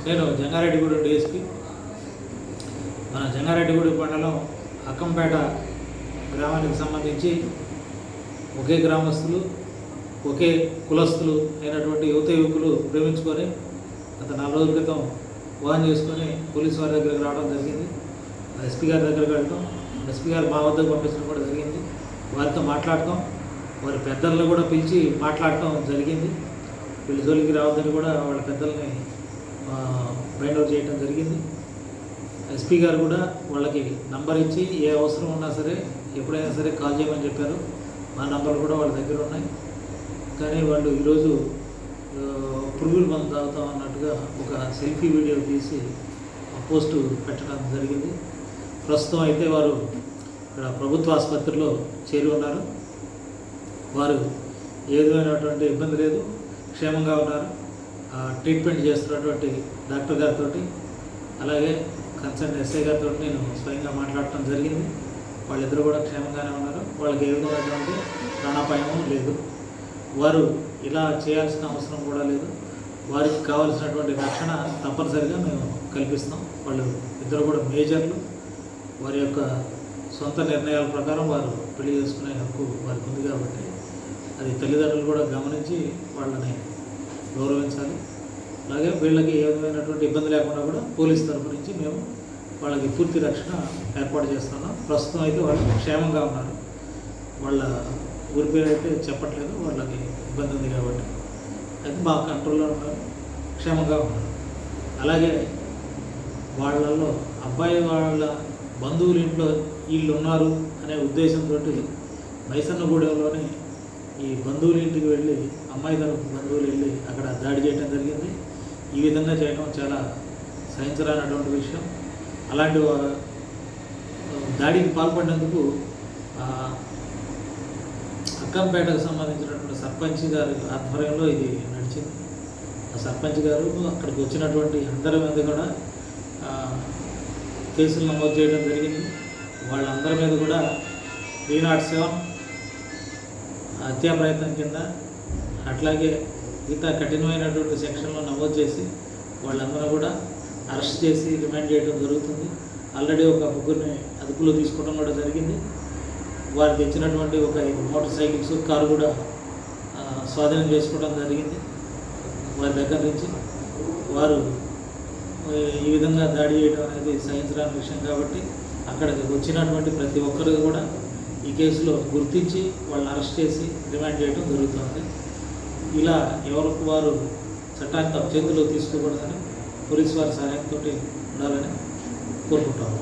నేను జంగారెడ్డిగూడెం డిఎస్పీ. మన జంగారెడ్డిగూడెం మండలం అక్కంపేట గ్రామానికి సంబంధించి ఒకే గ్రామస్తులు, ఒకే కులస్తులు అయినటువంటి యువకులు ప్రేమించుకొని గత 4 రోజుల క్రితం వివాహం చేసుకొని పోలీసు వారి దగ్గరికి రావడం జరిగింది. ఎస్పీ గారి దగ్గరికి వెళ్ళటం, ఎస్పీ గారు మా వద్దకు పంపించడం కూడా జరిగింది. వారితో మాట్లాడటం, వారి పెద్దలను కూడా పిలిచి మాట్లాడటం జరిగింది. వీళ్ళ జోలికి రావద్దని కూడా వాళ్ళ పెద్దల్ని బైండ్ అవుట్ చేయడం జరిగింది. ఎస్పీ గారు కూడా వాళ్ళకి నంబర్ ఇచ్చి ఏ అవసరం ఉన్నా సరే ఎప్పుడైనా సరే కాల్ చేయమని చెప్పారు. మా నంబర్లు కూడా వాళ్ళ దగ్గర ఉన్నాయి. కానీ వాళ్ళు ఈరోజు పురుగుల మందు తాగుతాం అన్నట్టుగా ఒక సెల్ఫీ వీడియో తీసి పోస్టు పెట్టడం జరిగింది. ప్రస్తుతం అయితే వారు ఇక్కడ ప్రభుత్వ ఆసుపత్రిలో చేరి ఉన్నారు. వారు ఏ విధమైనటువంటి ఇబ్బంది లేదు, క్షేమంగా ఉన్నారు. ట్రీట్మెంట్ చేస్తున్నటువంటి డాక్టర్ గారితో అలాగే కన్సర్న్ ఎస్ఐ గారితో నేను స్వయంగా మాట్లాడటం జరిగింది. వాళ్ళిద్దరూ కూడా క్షేమంగానే ఉన్నారు. వాళ్ళకి ఏ విధమైనటువంటి ప్రాణాపాయం లేదు. వారు ఇలా చేయాల్సిన అవసరం కూడా లేదు. వారికి కావాల్సినటువంటి రక్షణ తప్పనిసరిగా మేము కల్పిస్తాం. వాళ్ళు ఇద్దరు కూడా మేజర్లు. వారి యొక్క సొంత నిర్ణయాల ప్రకారం వారు పెళ్లి చేసుకునే హక్కు వారికి ఉంది కాబట్టి అది తల్లిదండ్రులు కూడా గమనించి వాళ్ళని గౌరవించాలి. అలాగే వీళ్ళకి ఏ విధమైనటువంటి ఇబ్బంది లేకుండా కూడా పోలీస్ తరఫు నుంచి మేము వాళ్ళకి పూర్తి రక్షణ ఏర్పాటు చేస్తున్నాం. ప్రస్తుతం అయితే వాళ్ళు క్షేమంగా ఉన్నారు. వాళ్ళ ఊరి పేరు అయితే చెప్పట్లేదు, వాళ్ళకి ఇబ్బంది ఉంది కాబట్టి. అయితే మా కంట్రోల్లో ఉన్నారు, క్షేమంగా ఉన్నారు. అలాగే వాళ్ళల్లో అబ్బాయి వాళ్ళ బంధువుల ఇంట్లో వీళ్ళు ఉన్నారు అనే ఉద్దేశంతో మైసన్నగూడెంలోని ఈ బంధువుల ఇంటికి వెళ్ళి అమ్మాయి తరపు బంధువులు వెళ్ళి అక్కడ దాడి చేయడం జరిగింది. ఈ విధంగా చేయడం చాలా సహించరానటువంటి విషయం. అలాంటి దాడికి పాల్పడినందుకు అక్కంపేటకు సంబంధించినటువంటి సర్పంచ్ గారి ఆధ్వర్యంలో ఇది నడిచింది. ఆ సర్పంచ్ గారు అక్కడికి వచ్చినటువంటి అందరి మీద కూడా కేసులు నమోదు చేయడం జరిగింది. వాళ్ళందరి మీద కూడా 307 హత్యా ప్రయత్నం కింద అట్లాగే మిగతా కఠినమైనటువంటి సెక్షన్లో నమోదు చేసి వాళ్ళందరూ కూడా అరెస్ట్ చేసి రిమాండ్ చేయడం జరుగుతుంది. ఆల్రెడీ ఒక ముగ్గురిని అదుపులో తీసుకోవడం కూడా జరిగింది. వారు తెచ్చినటువంటి ఒక 5 మోటార్ సైకిల్స్, కారు కూడా స్వాధీనం చేసుకోవడం జరిగింది. వారి దగ్గర నుంచి వారు ఈ విధంగా దాడి చేయడం అనేది సహించరాని విషయం కాబట్టి అక్కడికి వచ్చినటువంటి ప్రతి ఒక్కరు కూడా ఈ కేసులో గుర్తించి వాళ్ళని అరెస్ట్ చేసి రిమాండ్ చేయడం జరుగుతుంది. ఇలా ఎవరికి వారు చట్టాన్ని తమ చేతిలో తీసుకోకూడదని పోలీసు వారి సహాయంతో ఉండాలని కోరుకుంటాము.